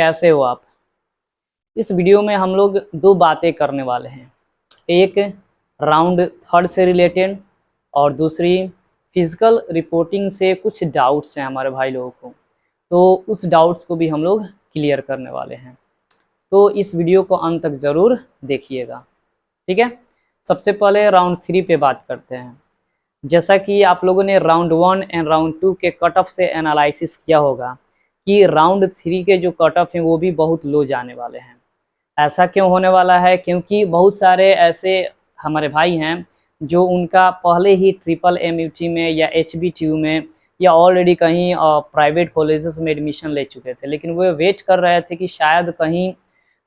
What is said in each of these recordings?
कैसे हो आप। इस वीडियो में हम लोग दो बातें करने वाले हैं, एक राउंड थर्ड से रिलेटेड और दूसरी फिजिकल रिपोर्टिंग से कुछ डाउट्स हैं हमारे भाई लोगों को, तो उस डाउट्स को भी हम लोग क्लियर करने वाले हैं। तो इस वीडियो को अंत तक ज़रूर देखिएगा, ठीक है। सबसे पहले राउंड 3 पे बात करते हैं। जैसा कि आप लोगों ने राउंड 1 एंड राउंड 2 के कट ऑफ से एनालिसिस किया होगा कि राउंड 3 के जो कट ऑफ हैं वो भी बहुत लो जाने वाले हैं। ऐसा क्यों होने वाला है? क्योंकि बहुत सारे ऐसे हमारे भाई हैं जो उनका पहले ही ट्रिपल MUT में या HBTU में या ऑलरेडी कहीं प्राइवेट कॉलेजेस में एडमिशन ले चुके थे, लेकिन वो वेट कर रहे थे कि शायद कहीं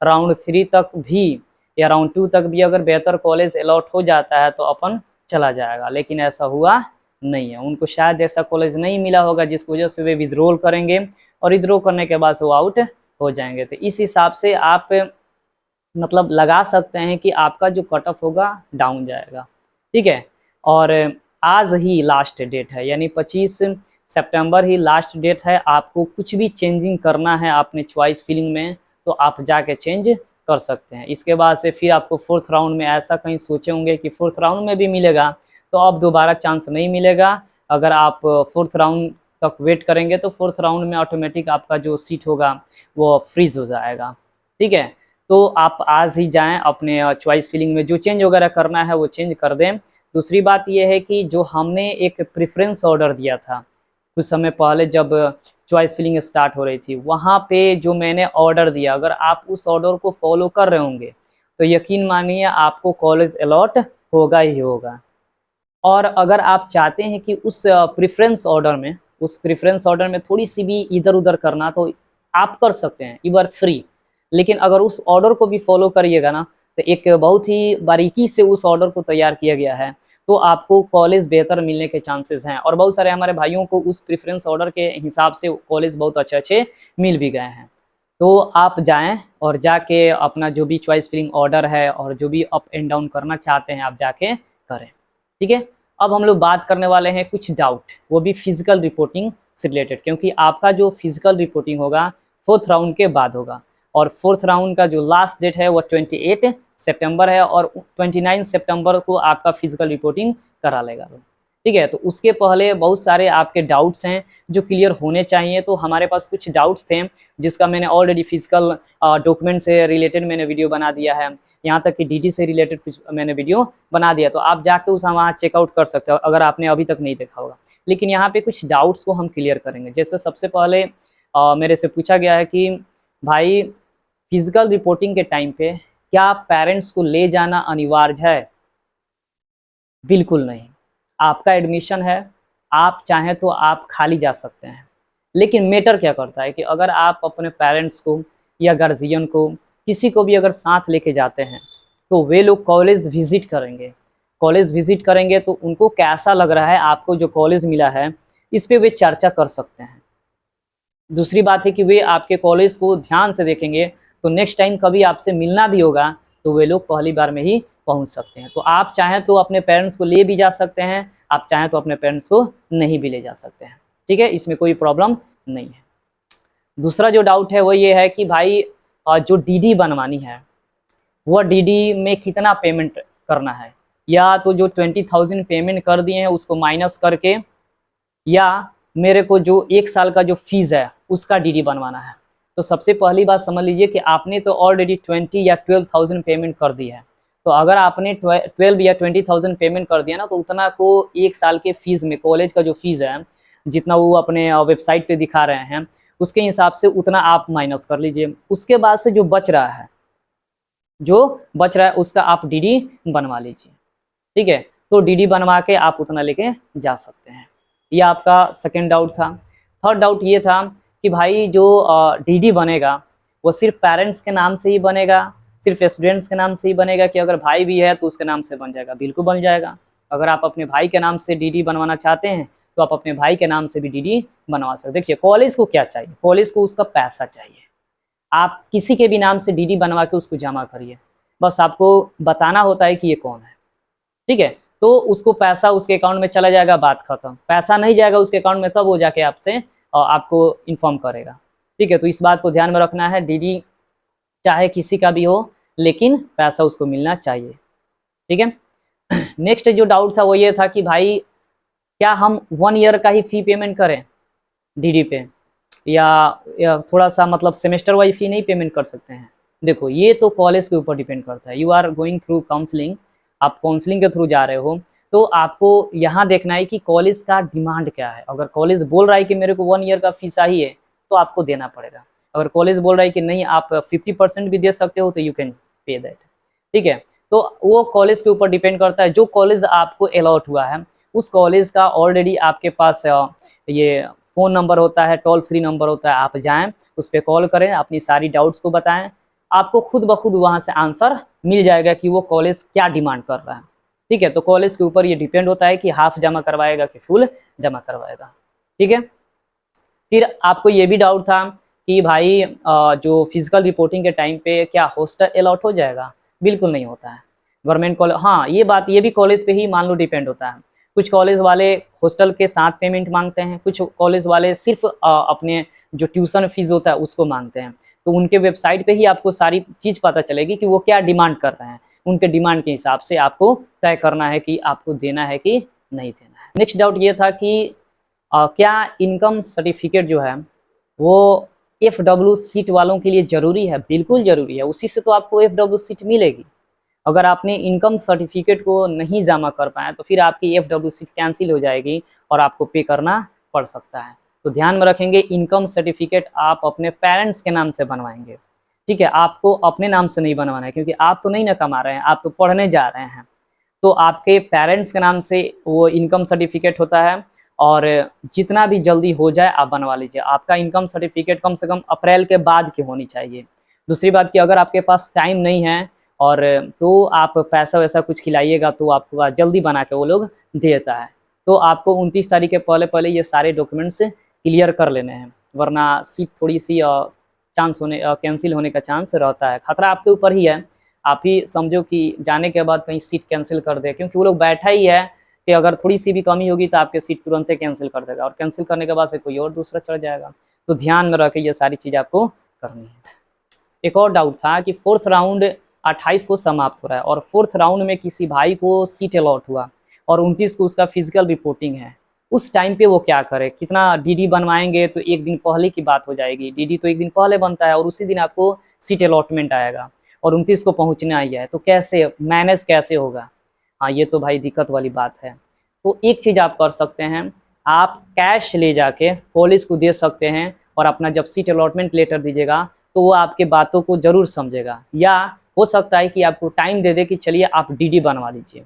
राउंड 3 तक भी या राउंड 2 तक भी अगर बेहतर कॉलेज अलॉट हो जाता है तो अपन चला जाएगा, लेकिन ऐसा हुआ नहीं है। उनको शायद ऐसा कॉलेज नहीं मिला होगा जिस वजह से वे विड्रॉल करेंगे और विड्रॉ करने के बाद वो आउट हो जाएंगे। तो इस हिसाब से आप मतलब लगा सकते हैं कि आपका जो कट ऑफ होगा डाउन जाएगा, ठीक है। और आज ही लास्ट डेट है, यानी 25 सितंबर ही लास्ट डेट है। आपको कुछ भी चेंजिंग करना है अपने चॉइस फिलिंग में तो आप जाके चेंज कर सकते हैं। इसके बाद से फिर आपको फोर्थ राउंड में ऐसा कहीं सोचे होंगे कि फोर्थ राउंड में भी मिलेगा, तो अब दोबारा चांस नहीं मिलेगा। अगर आप फोर्थ राउंड तक वेट करेंगे तो फोर्थ राउंड में ऑटोमेटिक आपका जो सीट होगा वो फ्रीज हो जाएगा, ठीक है। तो आप आज ही जाएं, अपने चॉइस फिलिंग में जो चेंज वगैरह करना है वो चेंज कर दें। दूसरी बात यह है कि जो हमने एक प्रेफरेंस ऑर्डर दिया था कुछ समय पहले जब चॉइस फिलिंग स्टार्ट हो रही थी, वहाँ पे जो मैंने ऑर्डर दिया, अगर आप उस ऑर्डर को फॉलो कर रहे होंगे तो यकीन मानिए आपको कॉलेज अलॉट होगा ही होगा। और अगर आप चाहते हैं कि उस प्रेफरेंस ऑर्डर में थोड़ी सी भी इधर उधर करना तो आप कर सकते हैं, यू आर फ्री। लेकिन अगर उस ऑर्डर को भी फॉलो करिएगा ना, तो एक बहुत ही बारीकी से उस ऑर्डर को तैयार किया गया है, तो आपको कॉलेज बेहतर मिलने के चांसेस हैं। और बहुत सारे हमारे भाइयों को उस प्रेफरेंस ऑर्डर के हिसाब से कॉलेज बहुत अच्छे अच्छे मिल भी गए हैं। तो आप जाएं और जाके अपना जो भी चॉइस फिलिंग ऑर्डर है और जो भी अप एंड डाउन करना चाहते हैं आप जाके करें, ठीक है। अब हम लोग बात करने वाले हैं कुछ डाउट, वो भी फिजिकल रिपोर्टिंग से रिलेटेड, क्योंकि आपका जो फिजिकल रिपोर्टिंग होगा फोर्थ राउंड के बाद होगा। और फोर्थ राउंड का जो लास्ट डेट है वो 28 सितंबर है और 29 सितंबर को आपका फिजिकल रिपोर्टिंग करा लेगा, ठीक है। तो उसके पहले बहुत सारे आपके डाउट्स हैं जो क्लियर होने चाहिए। तो हमारे पास कुछ डाउट्स थे जिसका मैंने ऑलरेडी फिजिकल डॉक्यूमेंट से रिलेटेड मैंने वीडियो बना दिया है, यहाँ तक कि DD से रिलेटेड कुछ मैंने वीडियो बना दिया, तो आप जाके उस वहाँ चेकआउट कर सकते हो अगर आपने अभी तक नहीं देखा होगा। लेकिन यहाँ पे कुछ डाउट्स को हम क्लियर करेंगे। जैसे सबसे पहले मेरे से पूछा गया है कि भाई फिजिकल रिपोर्टिंग के टाइम पे क्या पेरेंट्स को ले जाना अनिवार्य है? बिल्कुल नहीं। आपका एडमिशन है, आप चाहें तो आप खाली जा सकते हैं। लेकिन मैटर क्या करता है कि अगर आप अपने पेरेंट्स को या गार्जियन को किसी को भी अगर साथ लेके जाते हैं तो वे लोग कॉलेज विजिट करेंगे। कॉलेज विजिट करेंगे तो उनको कैसा लग रहा है, आपको जो कॉलेज मिला है इस पे वे चर्चा कर सकते हैं। दूसरी बात है कि वे आपके कॉलेज को ध्यान से देखेंगे, तो नेक्स्ट टाइम कभी आपसे मिलना भी होगा तो वे लोग पहली बार में ही पहुंच सकते हैं। तो आप चाहें तो अपने पेरेंट्स को ले भी जा सकते हैं, आप चाहें तो अपने पेरेंट्स को नहीं भी ले जा सकते हैं, ठीक है, इसमें कोई प्रॉब्लम नहीं है। दूसरा जो डाउट है वो ये है कि भाई जो DD बनवानी है वो DD में कितना पेमेंट करना है, या तो जो 20,000 पेमेंट कर दिए हैं उसको माइनस करके, या मेरे को जो 1 साल का जो फीस है उसका DD बनवाना है। तो सबसे पहली बात समझ लीजिए कि आपने तो ऑलरेडी 20 या 12,000 पेमेंट कर दी है। तो अगर आपने 12 या 20,000 पेमेंट कर दिया ना, तो उतना को 1 साल के फीस में कॉलेज का जो फीस है जितना वो अपने वेबसाइट पे दिखा रहे हैं उसके हिसाब से उतना आप माइनस कर लीजिए। उसके बाद से जो बच रहा है उसका आप DD बनवा लीजिए, ठीक है। तो DD बनवा के आप उतना लेके जा सकते हैं। ये आपका सेकेंड डाउट था। थर्ड डाउट ये था कि भाई जो DD बनेगा वो सिर्फ पेरेंट्स के नाम से ही बनेगा, सिर्फ स्टूडेंट्स के नाम से ही बनेगा, कि अगर भाई भी है तो उसके नाम से बन जाएगा? बिल्कुल बन जाएगा। अगर आप अपने भाई के नाम से DD बनवाना चाहते हैं तो आप अपने भाई के नाम से भी DD बनवा सकते। देखिए कॉलेज को क्या चाहिए, कॉलेज को उसका पैसा चाहिए। आप किसी के भी नाम से DD बनवा के उसको जमा करिए, बस आपको बताना होता है कि ये कौन है, ठीक है। तो उसको पैसा उसके अकाउंट में चला जाएगा, बात खत्म। पैसा नहीं जाएगा उसके अकाउंट में तब वो जाके आपसे आपको इन्फॉर्म करेगा, ठीक है, तो इस बात को ध्यान में रखना है, डीडी चाहे किसी का भी हो लेकिन पैसा उसको मिलना चाहिए। ठीक है। नेक्स्ट जो डाउट था वो ये था कि भाई क्या हम 1 ईयर का ही फी पेमेंट करें डीडी पे, या थोड़ा सा मतलब सेमेस्टर वाइज फी नहीं पेमेंट कर सकते हैं। देखो ये तो कॉलेज के ऊपर डिपेंड करता है। You are going through counselling, आप काउंसलिंग के थ्रू जा रहे हो, तो आपको यहाँ देखना है कि कॉलेज का डिमांड क्या है। अगर कॉलेज बोल रहा है कि मेरे को 1 ईयर का फी चाहिए तो आपको देना पड़ेगा। अगर कॉलेज बोल रहा है कि नहीं आप 50% भी दे सकते हो तो यू कैन पे दैट। ठीक है, तो वो कॉलेज के ऊपर डिपेंड करता है। जो कॉलेज आपको अलॉट हुआ है उस कॉलेज का ऑलरेडी आपके पास ये फ़ोन नंबर होता है, टोल फ्री नंबर होता है, आप जाएं उस पर कॉल करें, अपनी सारी डाउट्स को बताएं, आपको खुद ब खुद वहाँ से आंसर मिल जाएगा कि वो कॉलेज क्या डिमांड कर रहा है। ठीक है, तो कॉलेज के ऊपर ये डिपेंड होता है कि हाफ जमा करवाएगा कि फुल जमा करवाएगा। ठीक है। फिर आपको ये भी डाउट था कि भाई जो फिजिकल रिपोर्टिंग के टाइम पे क्या हॉस्टल अलॉट हो जाएगा? बिल्कुल नहीं होता है। गवर्नमेंट कॉलेज, हाँ ये बात ये भी कॉलेज पे ही मान लो डिपेंड होता है। कुछ कॉलेज वाले हॉस्टल के साथ पेमेंट मांगते हैं, कुछ कॉलेज वाले सिर्फ अपने जो ट्यूशन फीस होता है उसको मांगते हैं। तो उनके वेबसाइट पे ही आपको सारी चीज़ पता चलेगी कि वो क्या डिमांड कर रहे हैं। उनके डिमांड के हिसाब से आपको तय करना है कि आपको देना है कि नहीं देना है। नेक्स्ट डाउट ये था कि क्या इनकम सर्टिफिकेट जो है वो FW सीट वालों के लिए ज़रूरी है? बिल्कुल ज़रूरी है, उसी से तो आपको FW सीट मिलेगी। अगर आपने इनकम सर्टिफिकेट को नहीं जमा कर पाए तो फिर आपकी FW सीट कैंसिल हो जाएगी और आपको पे करना पड़ सकता है। तो ध्यान में रखेंगे, इनकम सर्टिफिकेट आप अपने पेरेंट्स के नाम से बनवाएंगे। ठीक है, आपको अपने नाम से नहीं बनवाना है, क्योंकि आप तो नहीं ना कमा रहे हैं, आप तो पढ़ने जा रहे हैं। तो आपके पेरेंट्स के नाम से वो इनकम सर्टिफिकेट होता है, और जितना भी जल्दी हो जाए आप बनवा लीजिए। आपका इनकम सर्टिफिकेट कम से कम अप्रैल के बाद की होनी चाहिए। दूसरी बात कि अगर आपके पास टाइम नहीं है और तो आप पैसा वैसा कुछ खिलाइएगा तो आपको जल्दी बना के वो लोग देता है। तो आपको 29 तारीख के पहले पहले ये सारे डॉक्यूमेंट्स क्लियर कर लेने हैं, वरना सीट थोड़ी सी चांस होने कैंसिल होने का चांस रहता है। खतरा आपके ऊपर ही है, आप ही समझो कि जाने के बाद कहीं सीट कैंसिल कर दे, क्योंकि वो लोग बैठा ही है कि अगर थोड़ी सी भी कमी होगी तो आपके सीट तुरंत ही कैंसिल कर देगा, और कैंसिल करने के बाद से कोई और दूसरा चढ़ जाएगा। तो ध्यान में रख के ये सारी चीज़ आपको करनी है। एक और डाउट था कि 4th राउंड 28 को समाप्त हो रहा है और 4th राउंड में किसी भाई को सीट अलॉट हुआ और 29 को उसका फिजिकल रिपोर्टिंग है, उस टाइम पे वो क्या करे? कितना डीडी बनवाएंगे? तो एक दिन पहले की बात हो जाएगी। डीडी तो एक दिन पहले बनता है और उसी दिन आपको सीट अलॉटमेंट आएगा और 29 को पहुंचना ही है, तो कैसे मैनेज कैसे होगा? हाँ ये तो भाई दिक्कत वाली बात है। तो एक चीज़ आप कर सकते हैं, आप कैश ले जाके कॉलेज को दे सकते हैं और अपना जब सीट अलॉटमेंट लेटर दीजिएगा तो वो आपके बातों को ज़रूर समझेगा, या हो सकता है कि आपको टाइम दे दे कि चलिए आप डीडी बनवा लीजिए।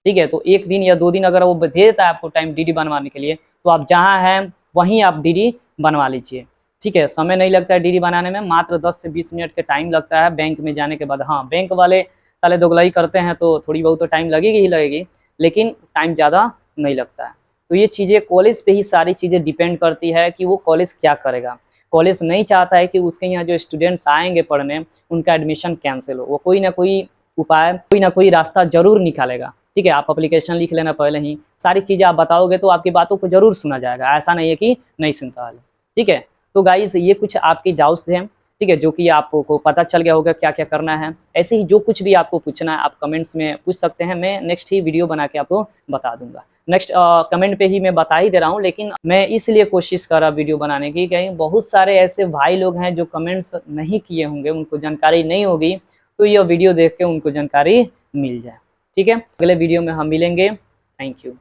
ठीक है, तो 1 दिन या 2 दिन अगर वो दे देता है आपको टाइम डीडी बनवाने के लिए, तो आप जहाँ हैं वहीं आप डीडी बनवा लीजिए। ठीक है, समय नहीं लगता है डीडी बनाने में, मात्र 10 से 20 मिनट का टाइम लगता है बैंक में जाने के बाद। हाँ, बैंक वाले साले दोगलाई करते हैं तो थोड़ी बहुत तो टाइम लगेगी ही लगेगी, लेकिन टाइम ज़्यादा नहीं लगता है। तो ये चीज़ें कॉलेज पे ही सारी चीज़ें डिपेंड करती है कि वो कॉलेज क्या करेगा। कॉलेज नहीं चाहता है कि उसके यहाँ जो स्टूडेंट्स आएंगे पढ़ने उनका एडमिशन कैंसिल हो, वो कोई ना कोई उपाय, कोई ना कोई रास्ता जरूर निकालेगा। ठीक है, आप एप्लीकेशन लिख लेना पहले ही, सारी चीज़ें आप बताओगे तो आपकी बातों को जरूर सुना जाएगा, ऐसा नहीं है कि नहीं सुनता है। ठीक है, तो गाइस ये कुछ आपके डाउट्स थे, ठीक है, जो कि आपको पता चल गया होगा क्या क्या करना है। ऐसे ही जो कुछ भी आपको पूछना है आप कमेंट्स में पूछ सकते हैं, मैं नेक्स्ट ही वीडियो बना के आपको बता दूंगा। नेक्स्ट कमेंट पे ही मैं बता ही दे रहा हूँ, लेकिन मैं इसलिए कोशिश कर रहा वीडियो बनाने की, कहीं बहुत सारे ऐसे भाई लोग हैं जो कमेंट्स नहीं किए होंगे, उनको जानकारी नहीं होगी, तो यह वीडियो देख के उनको जानकारी मिल जाए। ठीक है, अगले वीडियो में हम मिलेंगे। Thank you.